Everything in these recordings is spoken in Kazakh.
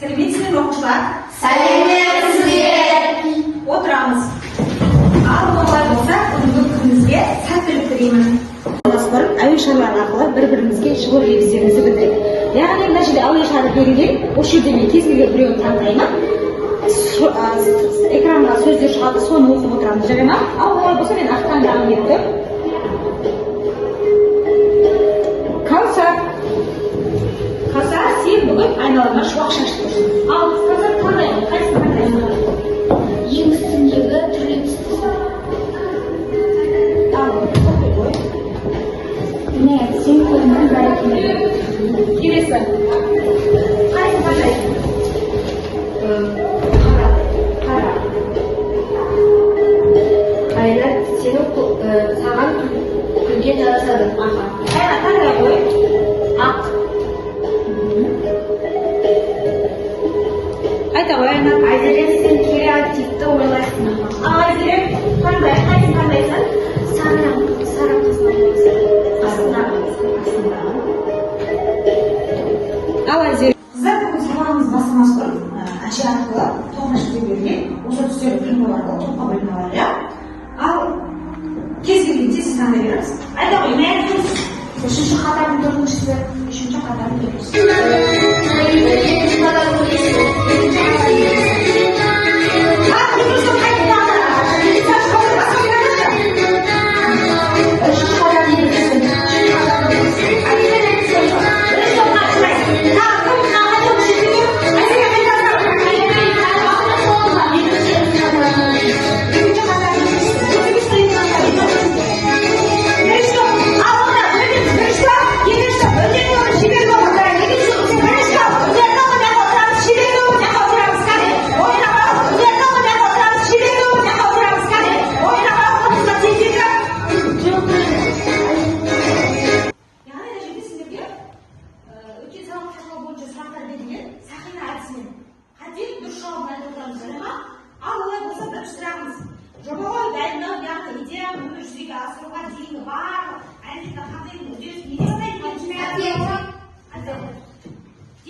Сәлеметсіздер оқушылар? Сәлеметсіздер. Отырамыз. Ал олай болса, бүгінгі күнімізге сәттілік тілеймін. Әуе шарлары арқылы бір-бірімізге шығу ережемізді білдірейік. Яғни мына жерде әуе шары берілген, осы жерде мен кез келген біреуін таңдаймын. Экранға сөздер шығады, соны оқып отырамыз, жарай ма? Ал олай болса мен ақ таңдағым келді. Кәусар, сен бүгін айналаңа шуақ шашып тұрсың. Ал Кәусар таңдаймын, қайсысын таңдаймын? Ең үстіндегі түрлі түсті. Ал, оқи қой. Не, сен көріндің бәрі келеді. Келесі. Қайсысын таңдайсың? Қара. Қайрат, сені саған күлген жарасады. Аха. Қайрат, таңдай қой. Ақ. Айта қой, Айнат. Айзере, сен креативті ойлайсың. Ал Айзере, қандай? Қайсысын таңдайсың? Сары қызын ойлайсың. Ал Айзере. Қыздар, бүгін сабағымыз бастамас бұрын әнші арқылы тоққа жүзде берген осы түстерді қималар арқылы тоққа бөлініп алады. Ал кез келгенде сіз таңдай беріңіз. Айта қой, не айтыңыз? Үшінші қатардың төртіншісі, үшінші қатардың төртіншісі.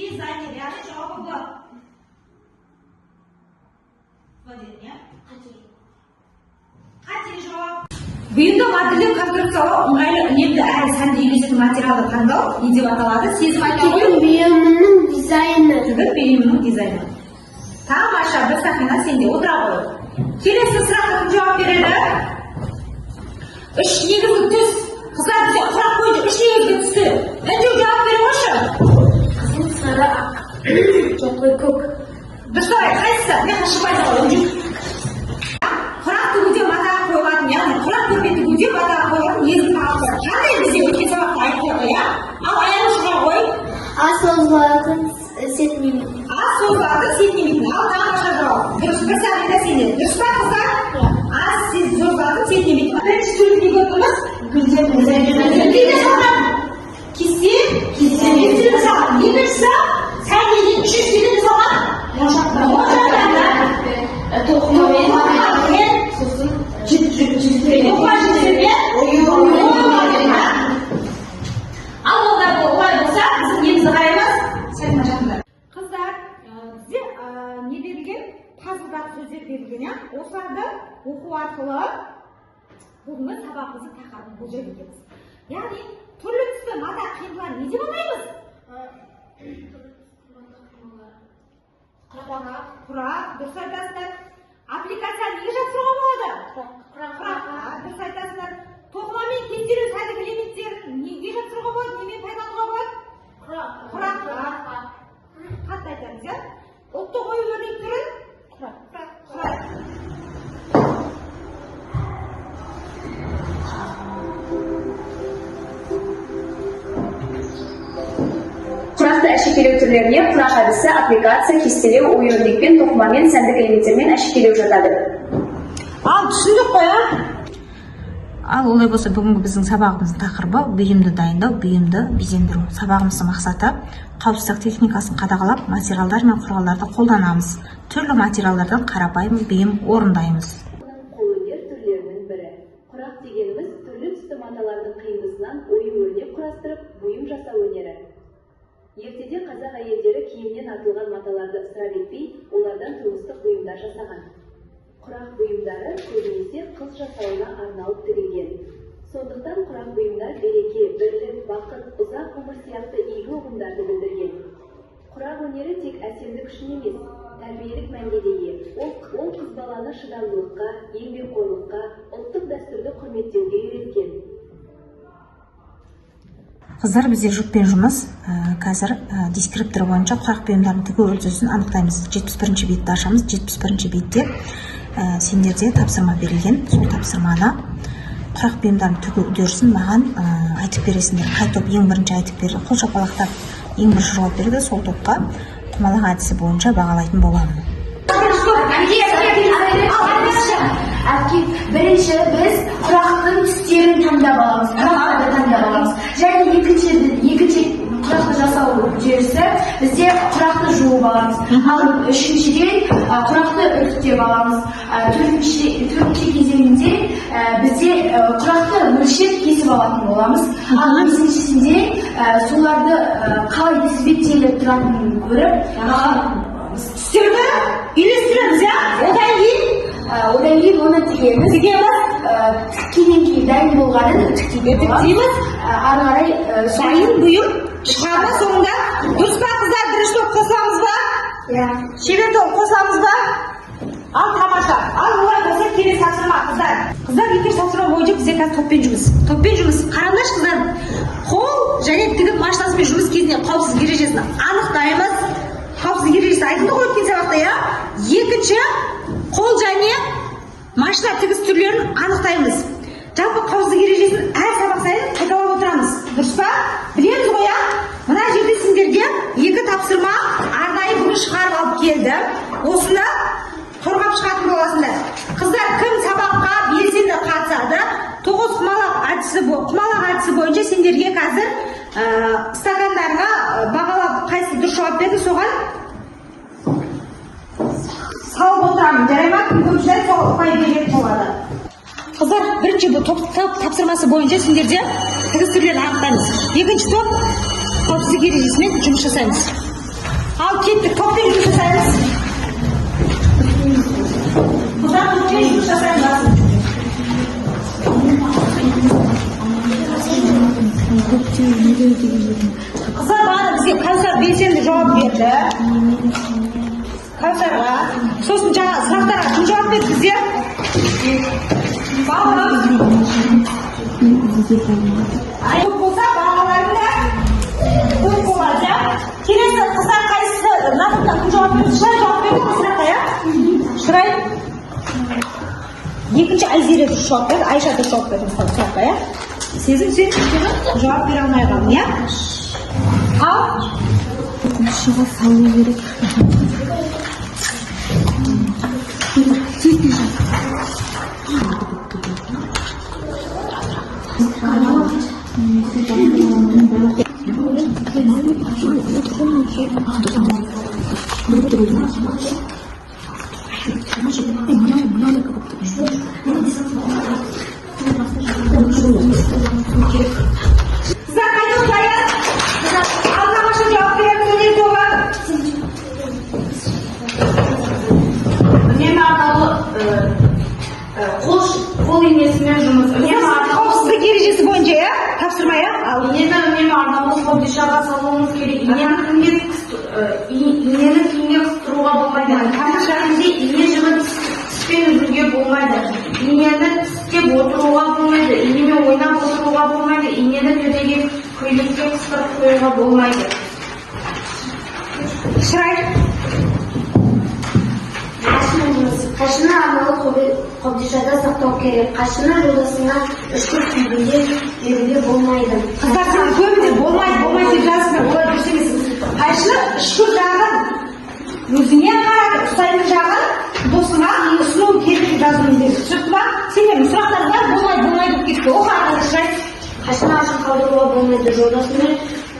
Дизайнер, яғни жауабы Б. Қате жауап. Бұйымды модельдеу конструкциялау ыңғайлы, үнемді әрі сәнді үйлесетін материалды таңдау не деп аталады? Сезім айта қой. Бұйымының дизайны. Бұйымының дизайны. Тамаша, бір сақина сенде отыра қой. Келесі сұраққа кім жауап береді? Үш негізгі түс. Қыздар бізде құрақ қойды, үш негізгі түсті. Үндеу жауап бере қойшы. Қызыл, сары, ақ. Жоқ қой, көк. Дұрыс ай, қайсысы? Мен қашырмайды ғой, үндеу. Құрақ тігуде матаға қойылатын, яғни құрақ көрпе тігуде матаға қойылатын негізгі талаптар. Қандай бізде өткен сабақта айтып қой, иә? Ал аянышқа қой. А созылатын сетінемін. А созылатын сетінемейтін. Ал тамаша жауап. Дұрыс, бір сағында сенде. Дұрыс па қыздар? А созылатын сетінемейтін. Бірінші сөйліп не көрдіңіз? Кесте? Кесте саған. Екіншісі, сәнеден үшіншіден саған. Тоқымамен, сосын жеткізбен, ал олар олай болса, біздің немізді қараймыз. Сәлема жақындар. Қыздар, бізде не берілген? Пазылдағы сөздер берілген, иә? Осыларды оқу арқылы бүгінгі сабағымыздың тақырыбын болжай білеміз. Яғни, түрлі түсті мата қималар не деп атаймыз? Құрақ, дұрыс айтасыздар. Аппликацияны неге жапсыруға болады? Құрақ, дұрыс айтасыздар. Тоқымамен кестелеу сәндік элементтерін неге жапсыруға болады? Немен пайдалануға болады? Құрақ. Қатты айтамыз, иә? Ұлттық ою-өрнек түрін? Құрақ. Құрақты әшекейлеу түрлеріне құрақ әдісі, аппликация, кестелеу, ою-өрнекпен, тоқымамен, сәндік элементтермен әшекейлеу жатады. Ал түсіндік қой, а? Ал олай болса, бүгінгі біздің сабағымыздың тақырыбы бұйымды дайындау, бұйымды безендіру. Сабағымыздың мақсаты қауіпсіздік техникасын қадағалап, материалдар мен құралдарды қолданамыз. Түрлі материалдардан қарапайым бұйым орындаймыз. Қолөнер түрлерінің бірі. Құрақ дегеніміз түрлі түсті маталардың қиындысынан ою-өрнек құрастырып, бұйым жасау өнері. Ертеде қазақ әйелдері киімнен артылған маталарды ысырап етпей, олардан тұрмыстық бұйымдар жасаған. Құрақ бұйымдары көбінесе қыз жасауына арналып тігілген. Сондықтан құрақ бұйымдар береке, бірлік, бақыт, ұзақ ғұмыр сияқты игі ұғымдарды білдірген. Құрақ өнері тек әсемдік үшін емес, тәрбиелік мәнге де ие. Ол қыз баланы шыдамдылыққа, еңбекқорлыққа, ұлттық дәстүрді құрметтеуге үйреткен. Қыздар, бізде жұппен жұмыс. Қазір дескриптор бойынша құрақ бұйымдарының тігу үрдісін анықтаймыз. 71-ші бетті ашамыз. 71-ші бетте сендерде тапсырма берілген. Сол тапсырманы құрақ бұйымдарының тігу үрдісін маған айтып бересіңдер. Қай топ ең бірінші айтып берді, қол шапалақтап ең бірінші жауап берді, сол топқа құмалақ әдісі бойынша бағалайтын боламын. Бірінші біз құрақтың түстерін таңдап аламыз. Және екінші құрақты жасау үдерісі бізде құрақты жуып аламыз. Ал үшіншіден құрақты үтіктеп аламыз. Төртінші кезеңінде бізде құрақты мөлшер кесіп алатын боламыз. Ал бесіншісінде соларды қалай тізбектеліп тұратынын көріп түстерді үйлестіреміз, одан кейін оны тігеміз. Тіккеннен кейін дайын болғанын үтіктейміз. Ары қарай дайын бұйым шығарма соңында дұрыс па қыздар? Бірінші топ қосамыз ба? Шебер топ қосамыз ба? Ал тамаша. Ал олай болса келесі тапсырма қыздар. Қыздар, екінші тапсырма бойынша бізде қазір топпен жұмыс. Қараңдаршы қыздар, қол және тігіп машинасымен жұмыс кезінде қауіпсіздік ережесін анықтаймыз. Қауіпсіздік ережесі айтылды ғой өткен сабақта, иә? Екінші, қол және машина тігіс түрлерін анықтаймыз. Жалпы қауіпсіздік ережесін әр сабақ сайын қайталап отырамыз. Дұрыс па? Білеміз ғой, иә? Мына жерде сендерге екі тапсырма арнайы бүгін шығарып алып келді. Осында қорғап шығатын боласыңдар. Қыздар, кім сабаққа белсенді қатысады? 9 құмалақ әдісі бойынша сендерге қазір стакандарына бағалап қайсы дұрыс жауап берді, соған салып отырамын. Жарай ма? Көпшілер сол ұпай беретін болады. Қыздар, бірінші бұл топ тапсырмасы бойынша сендерде тігіс түрлерін анықтаймыз. Екінші топ қауіпсіздік ережесімен жұмыс жасаймыз. Ал кеттік, топпен жұмыс жасаймыз. Қыздар, топпен жұмыс жасаймыз. Қыздар, бағана бізге Кәусар белсенді жауап берді. Кәусарға. Сосын жаңа сұрақтарға кім жауап берді бізде? Бағалар. Көп болса бағаларында көп болады. Келесі қыздар қайсысы нақты кім жауап берді? Шырай жауап берді бұл сұраққа, иә? Шырай. Екінші Айзере дұрыс жауап берді, Айша дұрыс жауап берді сұраққа, иә? Сезім жауап бере алмай қалдың, иә? Ал шыға салу керек. Қол енесімен жұмыс. Қауіпсіздік ережесі бойынша, иә? Тапсырма, иә? Инені үнемі арнаулы қобдишаға салуымыз керек. Инені киімге қыстыруға болмайды. Тамашасында ине жібін түспен үзуге болмайды. Инені түстеп отыруға болмайды. Инемен ойнап отыруға болмайды. Инені төбеге көйлекке қыстырып қоюға болмайды. Шырай. Қашыны арнаулы қобдишада сақтау керек. Қашыны жолдасына үшкір күйінде беруге болмайды. Қыздар, сен көбінде болмайды деп жазсыңдар, олай дұрыс емес. Қайшыны үшкір жағын өзіңе қарады, ұстайтын жағын досыңа ұсыну керек деп жазуын деп. Түсінікті ма? Сендердің сұрақтар бар, болмайды деп кетті. Оқы арқылы Шырай. Қашыны ашық қалдыруға болмайды.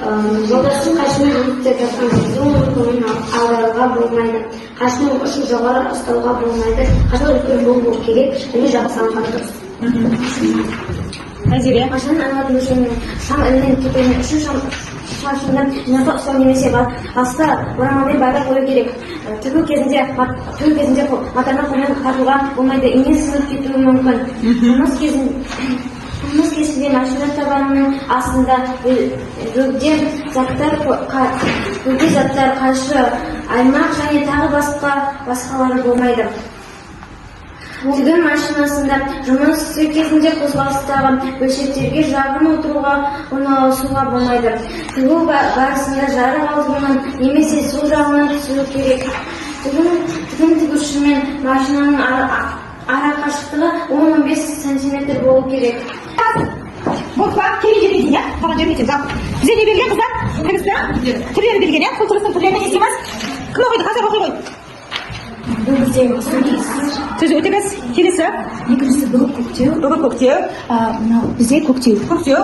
Жолдасын қашыны жұмыстеп жатқан кезде оның көңілін аударуға болмайды. Қашының ұшын жоғары ұстауға болмайды. Қашын үлкен болу керек, және жабысанған дұрыс. Айзере. Қашын аңғардың өлшемінің шам ілінен кетуінің үшін шашында жинақы ұстау немесе басқа орамалмен байлап қою керек. Тігу кезінде матаны қолмен тартуға болмайды, ине сынып кетуі мүмкін. Жұмыс кезінде машина табанының астында бөгде заттар, қайшы, аймақ және тағы басқалары болмайды. Тігін машинасында жұмыс істеу кезінде қозғалыстағы бөлшектерге жақын отыруға, орналасуға болмайды. Тігу барысында жарық алдынан немесе сол жағынан түсуі керек. Тігін тігуші мен машинаның арақашықтығы 10-15 см болу керек. Болса, келе жерден, иә? Маған жөрмейтін, зал. Бізе не берген, қыздар? Тігісті? Түрлері берген, иә? Сол тұрыстың түрлеріне не істейміз? Кім оқиды? Қазір оқи қой. Сөз өте біз. Келесі. Екіншісі бүгін көктеу. Бүгін көктеу. Мынау бізде көктеу. Көктеу.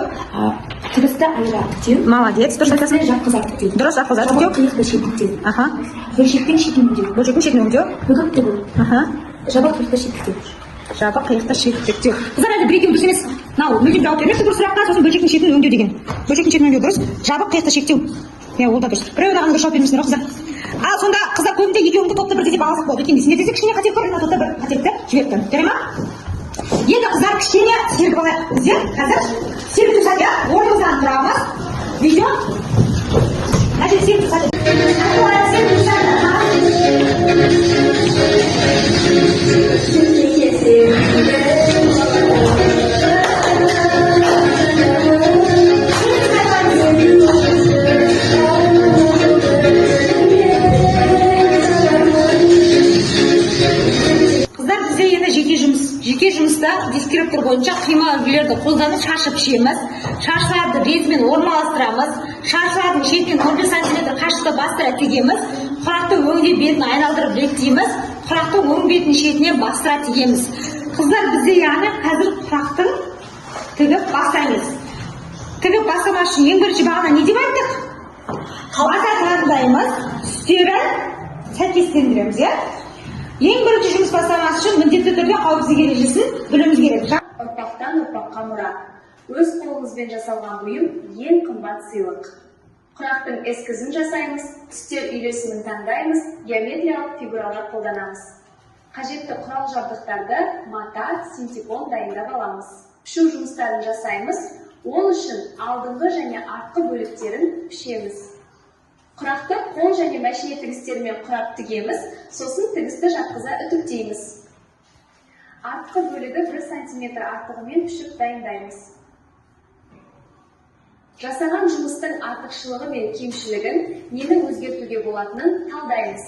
Тігісті айыра тіктеу. Молодец. Дұрыс айтасың. Жатқызар тіктеу. Дұрыс, жатқызар тіктеу. Жабық қиықты тіктеу. Аха. Бөлшектен шетін өңдеу. Бөлшектен шетін өңдеу. Бүгін тігу. Аха. Жабық қиықты тіктеу. Жабық қиықты тіктеу. Қыздар, әлде бір-екеуі дұрыс емес. Мынау мүлдем жауап бермеші дұрыс сұраққа, сосын бөлшектен шетін өңдеу деген. Бөлшектен шетін өңдеу дұрыс. Жабық қиықты шектеу. Иә, ол да дұрыс. Біреу оған дұрыс жауап бермесіңдер, қыздар. Ал сонда қыздар көбінде екеуіңді топта бір десе бағаласақ болады. Өйткені сендерде кішкене қателік бар, мына топта бір қателікті жіберіпті. Жарай ма? Енді қыздар кішкене сергіп алайық. Біздер қазір сергіп тұрсақ, орнымыздан тұрамыз. Видео. Значит, сергіп тұрсақ. Жеке жұмыста дискриптор бойынша қима үлгілерді қолданып шашып пішеміз. Шашларды безмен орналастырамыз. Шашлардың шетінен 15 см қашықтықта бастыра тігеміз. Құрақты өңде бетін айналдырып реттейміз. Құрақты өң бетін шетінен бастыра тігеміз. Қыздар, бізде яғни қазір құрақтың тігіп бастаймыз. Тігіп бастамас үшін ең бірінші бағана не деп айттық? Баса таңдаймыз, үстерін сәйкестендіреміз, иә? Ең бірінші жұмыс бастамас үшін міндетті түрде қауіпсіздік ережесін білуіміз керек. Ұрпақтан ұрпаққа мұра. Өз қолымызбен жасалған бұйым ең қымбат сыйлық. Құрақтың эскізін жасаймыз, түстер үйлесімін таңдаймыз, геометриялық фигуралар қолданамыз. Қажетті құрал жабдықтарды мата, синтепон дайындап аламыз. Пішу жұмыстарын жасаймыз, ол үшін алдыңғы және артқы бөліктерін пішеміз. Құрақты қол және мәшине тігістерімен құрап тігеміз, сосын тігісті жатқыза үтіктейміз. Артқы бөлігі 1 см артығымен пішіп дайындаймыз. Жасаған жұмыстың артықшылығы мен кемшілігін нені өзгертуге болатынын талдаймыз.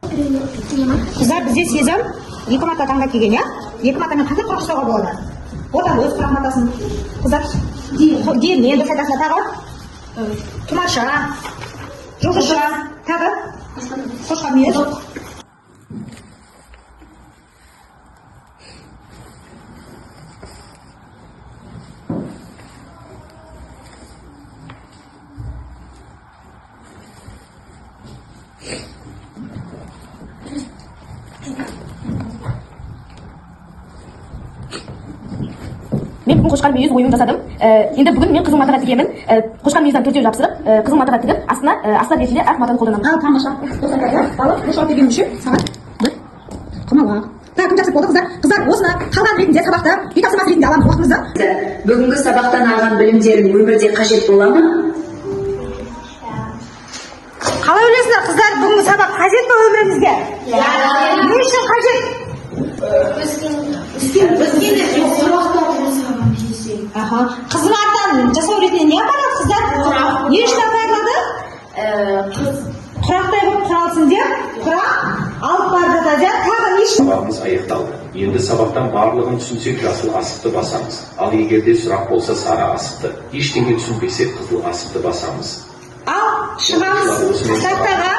Қыздар, бізде сезім екі мата таңдап келген, иә? Екі матамен қандай құрақ ұстауға болады? Одан өз құрақ матасын. Қыздар, диірмен дұрыс айтасың, тағы? Тұмарша, жоғыша, тағы? Қошқа мүйіз. Мен бүгін қошқар мүйіз ойын жасадым. Енді бүгін мен қызыл матаға тігемін. Қошқар мүйізден төртеу жапсырып, қызыл матаға тігіп, астына астар ретінде әр матаны қолданамын. Ал, тамаша. Алып, қошқа тегем үшін саған бір құмалақ. Кім жақсы болды, қыздар? Қыздар, осыны қалған ретінде сабақты үй тапсырмасы ретінде аламыз уақытымызды. Бүгінгі сабақтан алған білімдерің өмірде қажет бола ма? Қалай ойлайсыздар, қыздар, бүгінгі сабақ қажет пе өмірімізге? Не үшін қажет? Қыздың артынан жасау ретінде не апарады, қыздар? Не үшін апарылады? Құрақтай болып құралсын деп, құрақ алып барып жатады. Тағы не үшін? Сабағымыз аяқталды. Енді сабақтан барлығын түсінсек жасыл асықты басамыз. Ал егерде сұрақ болса сары асықты. Ештеңе түсінбесек қызыл асықты басамыз. Ал шығамыз сақтаға.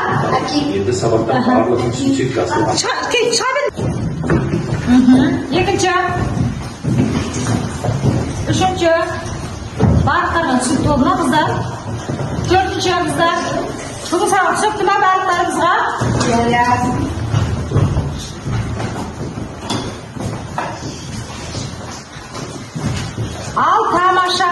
Енді сабақтан барлығын түсінсек жасыл асықты. Шыға бер. Екінші. Үшінші. Барлықтарынан түсінікті болды ма, қыздар? Төртінші, қыздар. Бүгін сабақ түсінікті ма барлықтарыңызға? Иә. Ал тамаша.